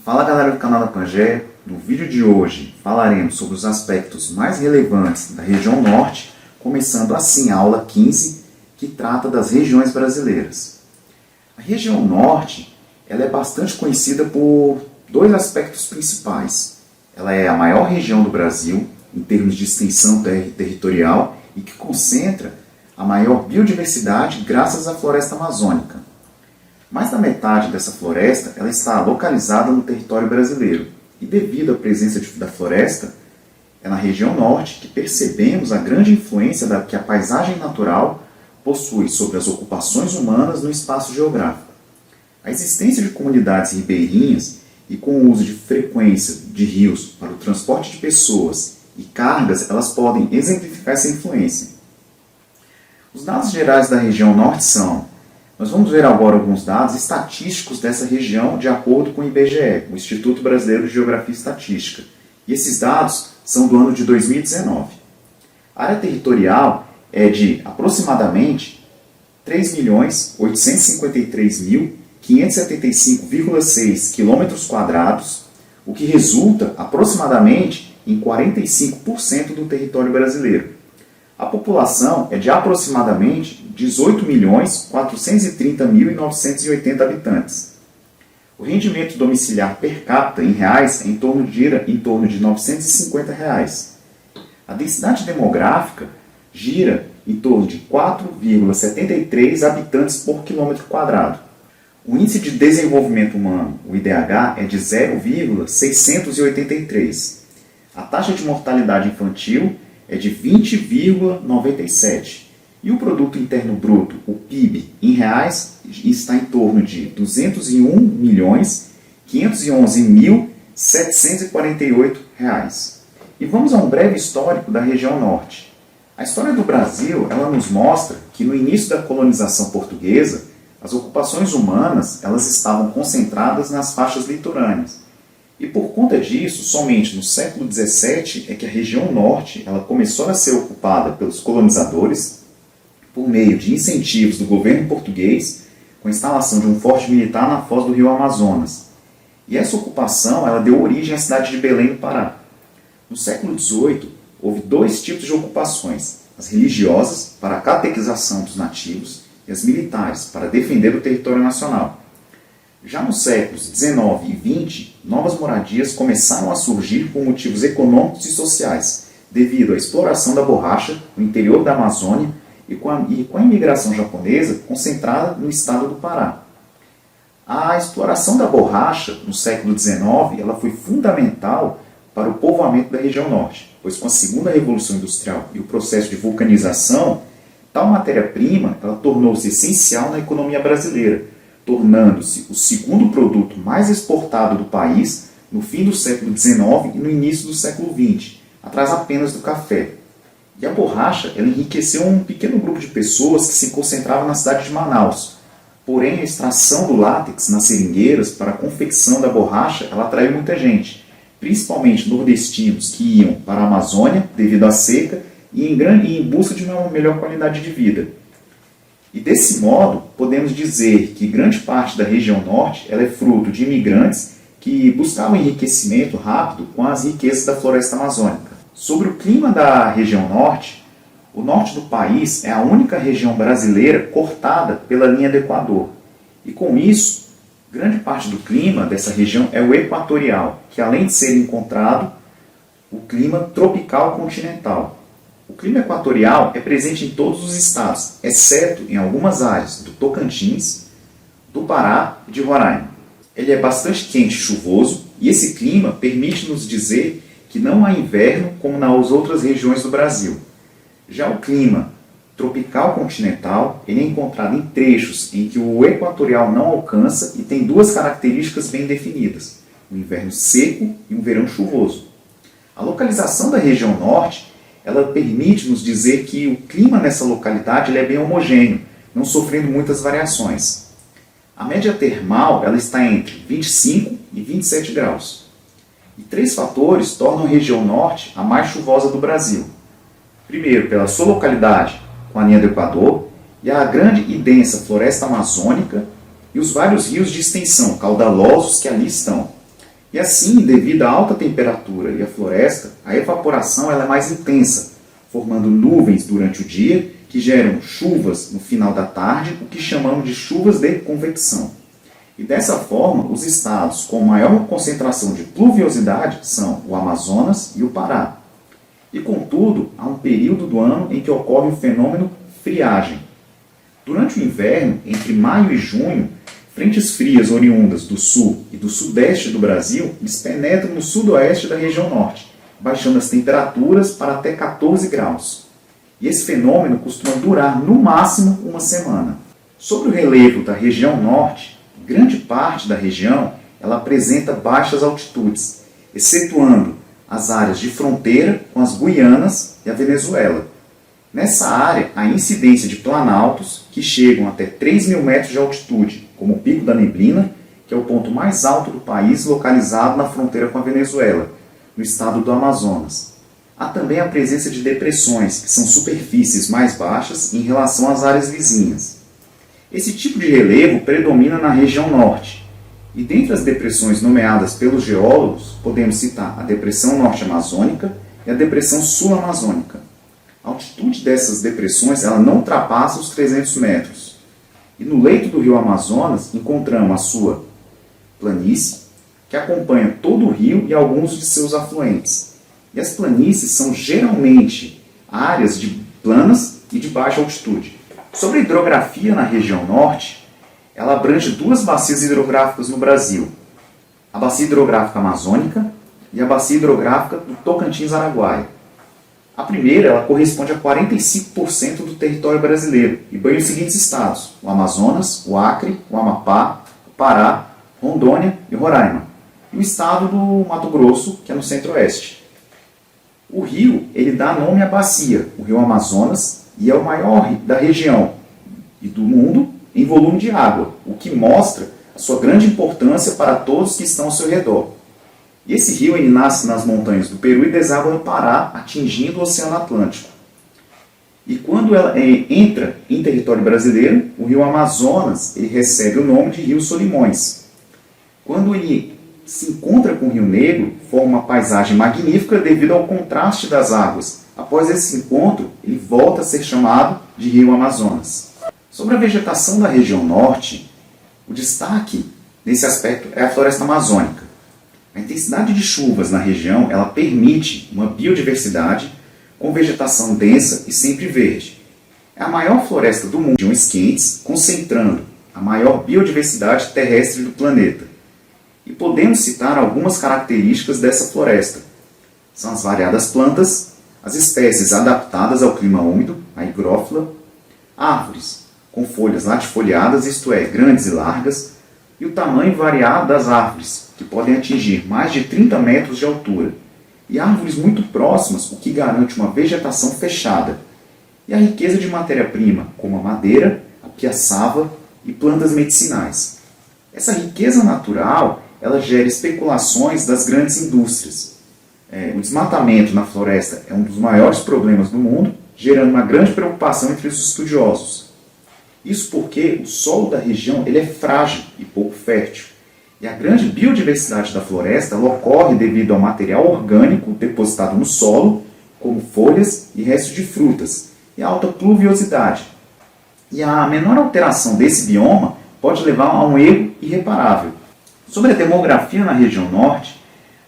Fala galera do canal da Pangea, no vídeo de hoje falaremos sobre os aspectos mais relevantes da região norte, começando assim a aula 15, que trata das regiões brasileiras. A região norte ela é bastante conhecida por dois aspectos principais. Ela é a maior região do Brasil, em termos de extensão territorial, e que concentra a maior biodiversidade graças à floresta amazônica. Mais da metade dessa floresta ela está localizada no território brasileiro. E devido à presença da floresta, é na região norte que percebemos a grande influência que a paisagem natural possui sobre as ocupações humanas no espaço geográfico. A existência de comunidades ribeirinhas e com o uso de frequência de rios para o transporte de pessoas e cargas, elas podem exemplificar essa influência. Os dados gerais da região norte são: nós vamos ver agora alguns dados estatísticos dessa região de acordo com o IBGE, o Instituto Brasileiro de Geografia e Estatística. E esses dados são do ano de 2019. A área territorial é de aproximadamente 3.853.575,6 km², o que resulta aproximadamente em 45% do território brasileiro. A população é de aproximadamente 18.430.980 habitantes. O rendimento domiciliar per capita em reais é em torno de R$ 950. A densidade demográfica gira em torno de 4,73 habitantes por quilômetro quadrado. O Índice de Desenvolvimento Humano, o IDH, é de 0,683. A taxa de mortalidade infantil é de 20,97. E o Produto Interno Bruto, o PIB, em reais, está em torno de R$ 201.511.748. E vamos a um breve histórico da região norte. A história do Brasil ela nos mostra que no início da colonização portuguesa, as ocupações humanas elas estavam concentradas nas faixas litorâneas. E por conta disso, somente no século XVII é que a região norte ela começou a ser ocupada pelos colonizadores por meio de incentivos do governo português com a instalação de um forte militar na foz do rio Amazonas. E essa ocupação ela deu origem à cidade de Belém do Pará. No século XVIII, houve dois tipos de ocupações: as religiosas, para a catequização dos nativos, e as militares, para defender o território nacional. Já nos séculos XIX e XX, novas moradias começaram a surgir por motivos econômicos e sociais, devido à exploração da borracha no interior da Amazônia e com a imigração japonesa concentrada no estado do Pará. A exploração da borracha no século XIX ela foi fundamental para o povoamento da região norte, pois com a segunda revolução industrial e o processo de vulcanização, tal matéria-prima ela tornou-se essencial na economia brasileira, tornando-se o segundo produto mais exportado do país no fim do século XIX e no início do século XX, atrás apenas do café. E a borracha ela enriqueceu um pequeno grupo de pessoas que se concentrava na cidade de Manaus. Porém, a extração do látex nas seringueiras para a confecção da borracha ela atraiu muita gente, principalmente nordestinos que iam para a Amazônia devido à seca e em busca de uma melhor qualidade de vida. E desse modo, podemos dizer que grande parte da região norte ela é fruto de imigrantes que buscavam enriquecimento rápido com as riquezas da floresta amazônica. Sobre o clima da região norte, o norte do país é a única região brasileira cortada pela linha do Equador. E com isso, grande parte do clima dessa região é o equatorial, que além de ser encontrado, o clima tropical continental. O clima equatorial é presente em todos os estados, exceto em algumas áreas do Tocantins, do Pará e de Roraima. Ele é bastante quente e chuvoso, e esse clima permite-nos dizer que não há inverno como nas outras regiões do Brasil. Já o clima tropical continental ele é encontrado em trechos em que o equatorial não alcança e tem duas características bem definidas: um inverno seco e um verão chuvoso. A localização da região norte ela permite nos dizer que o clima nessa localidade ele é bem homogêneo, não sofrendo muitas variações. A média termal ela está entre 25 e 27 graus. E três fatores tornam a região norte a mais chuvosa do Brasil. Primeiro, pela sua localidade com a linha do Equador e a grande e densa floresta amazônica e os vários rios de extensão caudalosos que ali estão. E assim, devido à alta temperatura e à floresta, a evaporação ela é mais intensa, formando nuvens durante o dia que geram chuvas no final da tarde, o que chamamos de chuvas de convecção. E dessa forma, os estados com maior concentração de pluviosidade são o Amazonas e o Pará. E contudo, há um período do ano em que ocorre o fenômeno friagem. Durante o inverno, entre maio e junho, frentes frias oriundas do sul e do sudeste do Brasil eles penetram no sudoeste da região norte, baixando as temperaturas para até 14 graus. E esse fenômeno costuma durar no máximo uma semana. Sobre o relevo da região norte, grande parte da região ela apresenta baixas altitudes, excetuando as áreas de fronteira com as Guianas e a Venezuela. Nessa área, há incidência de planaltos que chegam até 3.000 metros de altitude, como o Pico da Neblina, que é o ponto mais alto do país, localizado na fronteira com a Venezuela, no estado do Amazonas. Há também a presença de depressões, que são superfícies mais baixas em relação às áreas vizinhas. Esse tipo de relevo predomina na região norte, e dentre as depressões nomeadas pelos geólogos, podemos citar a Depressão Norte-Amazônica e a Depressão Sul-Amazônica. A altitude dessas depressões ela não ultrapassa os 300 metros. E no leito do rio Amazonas encontramos a sua planície, que acompanha todo o rio e alguns de seus afluentes. E as planícies são geralmente áreas de planas e de baixa altitude. Sobre a hidrografia na região norte, ela abrange duas bacias hidrográficas no Brasil. A bacia hidrográfica amazônica e a bacia hidrográfica do Tocantins-Araguaia. A primeira ela corresponde a 45% do território brasileiro e banha os seguintes estados: o Amazonas, o Acre, o Amapá, o Pará, Rondônia e Roraima. E o estado do Mato Grosso, que é no centro-oeste. O rio ele dá nome à bacia, o rio Amazonas, e é o maior da região e do mundo em volume de água, o que mostra a sua grande importância para todos que estão ao seu redor. E esse rio ele nasce nas montanhas do Peru e deságua no Pará, atingindo o Oceano Atlântico. E quando ela entra em território brasileiro, o rio Amazonas ele recebe o nome de Rio Solimões. Quando ele se encontra com o Rio Negro, forma uma paisagem magnífica devido ao contraste das águas. Após esse encontro, ele volta a ser chamado de Rio Amazonas. Sobre a vegetação da região norte, o destaque nesse aspecto é a floresta amazônica. A intensidade de chuvas na região ela permite uma biodiversidade com vegetação densa e sempre verde. É a maior floresta do mundo, regiões quentes, concentrando a maior biodiversidade terrestre do planeta. E podemos citar algumas características dessa floresta. São as variadas plantas, as espécies adaptadas ao clima úmido, a higrófila, árvores com folhas latifoliadas, isto é, grandes e largas, e o tamanho variado das árvores, que podem atingir mais de 30 metros de altura, e árvores muito próximas, o que garante uma vegetação fechada, e a riqueza de matéria-prima, como a madeira, a piaçava e plantas medicinais. Essa riqueza natural ela gera especulações das grandes indústrias. O desmatamento na floresta é um dos maiores problemas do mundo, gerando uma grande preocupação entre os estudiosos. Isso porque o solo da região ele é frágil e pouco fértil. E a grande biodiversidade da floresta ela ocorre devido ao material orgânico depositado no solo, como folhas e restos de frutas, e a alta pluviosidade. E a menor alteração desse bioma pode levar a um erro irreparável. Sobre a demografia na região norte,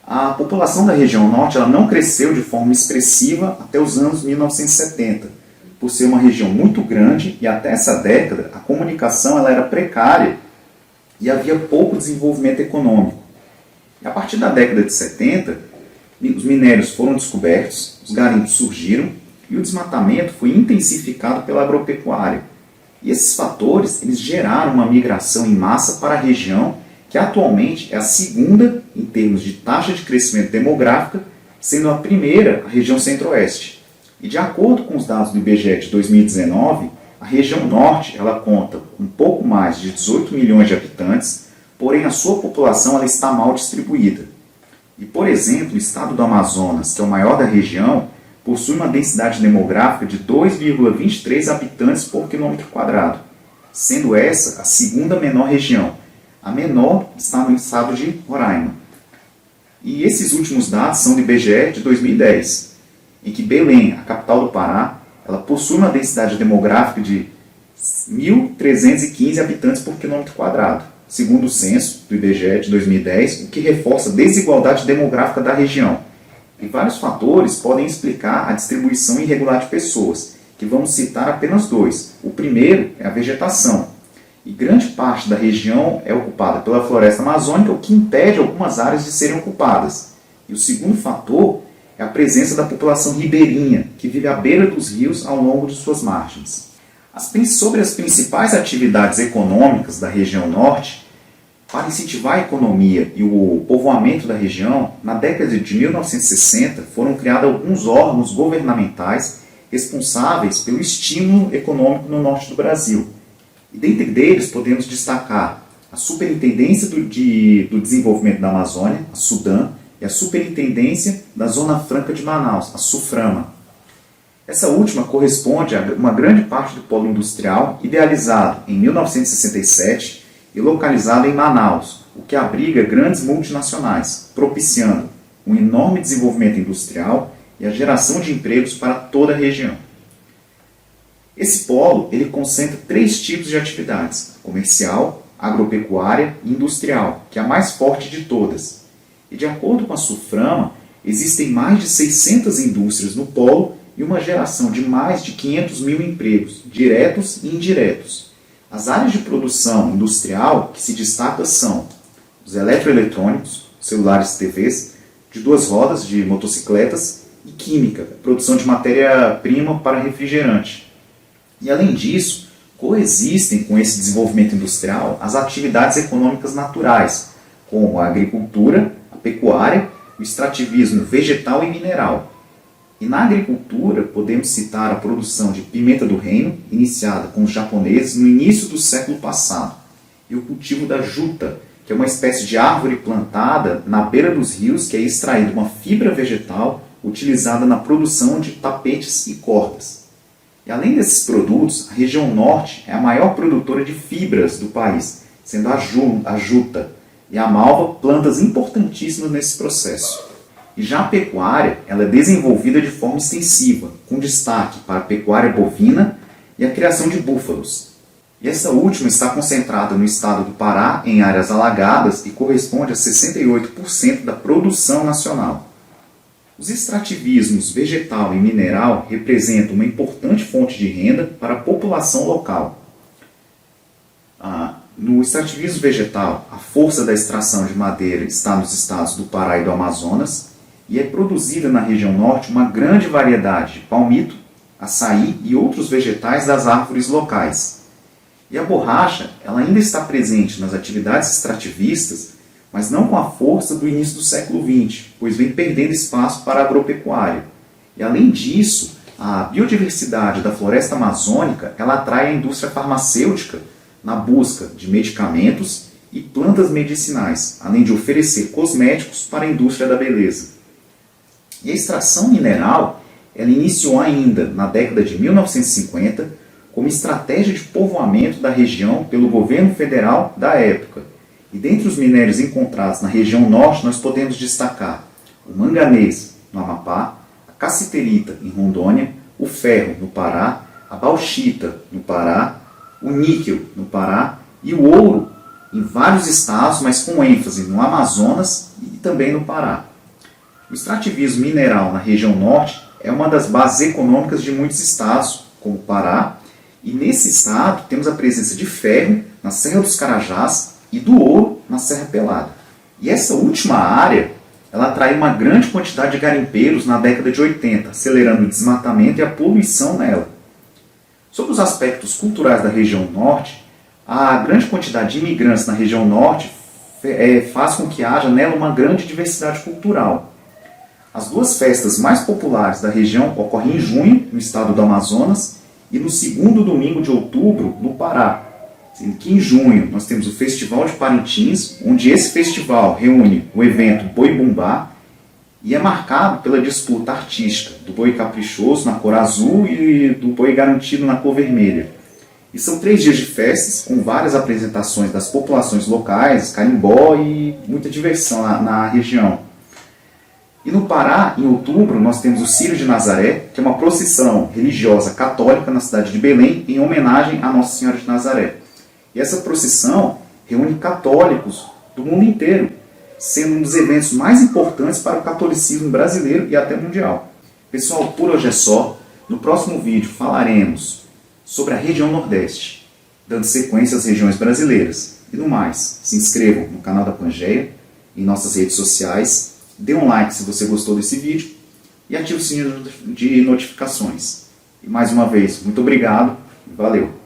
a população da região norte ela não cresceu de forma expressiva até os anos 1970, por ser uma região muito grande e até essa década a comunicação ela era precária e havia pouco desenvolvimento econômico. E a partir da década de 70, os minérios foram descobertos, os garimpos surgiram e o desmatamento foi intensificado pela agropecuária. E esses fatores eles geraram uma migração em massa para a região, que atualmente é a segunda em termos de taxa de crescimento demográfica, sendo a primeira a região centro-oeste. E de acordo com os dados do IBGE de 2019, a região norte ela conta com um pouco mais de 18 milhões de habitantes, porém a sua população ela está mal distribuída. E, por exemplo, o estado do Amazonas, que é o maior da região, possui uma densidade demográfica de 2,23 habitantes por quilômetro quadrado, sendo essa a segunda menor região. A menor está no estado de Roraima. E esses últimos dados são do IBGE de 2010, em que Belém, a capital do Pará, ela possui uma densidade demográfica de 1.315 habitantes por quilômetro quadrado, segundo o censo do IBGE de 2010, o que reforça a desigualdade demográfica da região. E vários fatores podem explicar a distribuição irregular de pessoas, que vamos citar apenas dois. O primeiro é a vegetação. E grande parte da região é ocupada pela floresta amazônica, o que impede algumas áreas de serem ocupadas. E o segundo fator é a presença da população ribeirinha, que vive à beira dos rios ao longo de suas margens. Sobre as principais atividades econômicas da região norte, para incentivar a economia e o povoamento da região, na década de 1960 foram criados alguns órgãos governamentais responsáveis pelo estímulo econômico no norte do Brasil. E dentre deles podemos destacar a Superintendência do Desenvolvimento da Amazônia, a SUDAM, e a Superintendência da Zona Franca de Manaus, a SUFRAMA. Essa última corresponde a uma grande parte do polo industrial idealizado em 1967 e localizado em Manaus, o que abriga grandes multinacionais, propiciando um enorme desenvolvimento industrial e a geração de empregos para toda a região. Esse polo ele concentra três tipos de atividades: comercial, agropecuária e industrial, que é a mais forte de todas. E de acordo com a SUFRAMA, existem mais de 600 indústrias no polo e uma geração de mais de 500 mil empregos, diretos e indiretos. As áreas de produção industrial que se destacam são os eletroeletrônicos, celulares e TVs, de duas rodas, de motocicletas, e química, produção de matéria-prima para refrigerante. E além disso, coexistem com esse desenvolvimento industrial as atividades econômicas naturais, como a agricultura, a pecuária, o extrativismo vegetal e mineral. E na agricultura, podemos citar a produção de pimenta do reino, iniciada com os japoneses no início do século passado, e o cultivo da juta, que é uma espécie de árvore plantada na beira dos rios, que é extraída uma fibra vegetal utilizada na produção de tapetes e cordas. E além desses produtos, a região norte é a maior produtora de fibras do país, sendo a juta e a malva plantas importantíssimas nesse processo. E já a pecuária ela é desenvolvida de forma extensiva, com destaque para a pecuária bovina e a criação de búfalos. E essa última está concentrada no estado do Pará, em áreas alagadas, e corresponde a 68% da produção nacional. Os extrativismos vegetal e mineral representam uma importante fonte de renda para a população local. No extrativismo vegetal, a força da extração de madeira está nos estados do Pará e do Amazonas, e é produzida na região norte uma grande variedade de palmito, açaí e outros vegetais das árvores locais. E a borracha ela ainda está presente nas atividades extrativistas, mas não com a força do início do século XX, pois vem perdendo espaço para a agropecuária. E além disso, a biodiversidade da floresta amazônica ela atrai a indústria farmacêutica na busca de medicamentos e plantas medicinais, além de oferecer cosméticos para a indústria da beleza. E a extração mineral ela iniciou ainda na década de 1950 como estratégia de povoamento da região pelo governo federal da época. E dentre os minérios encontrados na região norte, nós podemos destacar o manganês, no Amapá, a cassiterita, em Rondônia, o ferro, no Pará, a bauxita, no Pará, o níquel, no Pará, e o ouro, em vários estados, mas com ênfase no Amazonas e também no Pará. O extrativismo mineral na região norte é uma das bases econômicas de muitos estados, como o Pará, e nesse estado temos a presença de ferro na Serra dos Carajás e do ouro na Serra Pelada. E essa última área ela atraiu uma grande quantidade de garimpeiros na década de 80, acelerando o desmatamento e a poluição nela. Sobre os aspectos culturais da região norte, a grande quantidade de imigrantes na região norte faz com que haja nela uma grande diversidade cultural. As duas festas mais populares da região ocorrem em junho, no estado do Amazonas, e no segundo domingo de outubro, no Pará. Sendo que em junho nós temos o Festival de Parintins, onde esse festival reúne o evento Boi Bumbá e é marcado pela disputa artística do boi caprichoso na cor azul e do boi garantido na cor vermelha. E são 3 dias de festas com várias apresentações das populações locais, carimbó e muita diversão na região. E no Pará, em outubro, nós temos o Círio de Nazaré, que é uma procissão religiosa católica na cidade de Belém, em homenagem à Nossa Senhora de Nazaré. E essa procissão reúne católicos do mundo inteiro, sendo um dos eventos mais importantes para o catolicismo brasileiro e até mundial. Pessoal, por hoje é só. No próximo vídeo falaremos sobre a região Nordeste, dando sequência às regiões brasileiras. E no mais, se inscrevam no canal da Pangeia, em nossas redes sociais, dê um like se você gostou desse vídeo e ative o sininho de notificações. E mais uma vez, muito obrigado e valeu!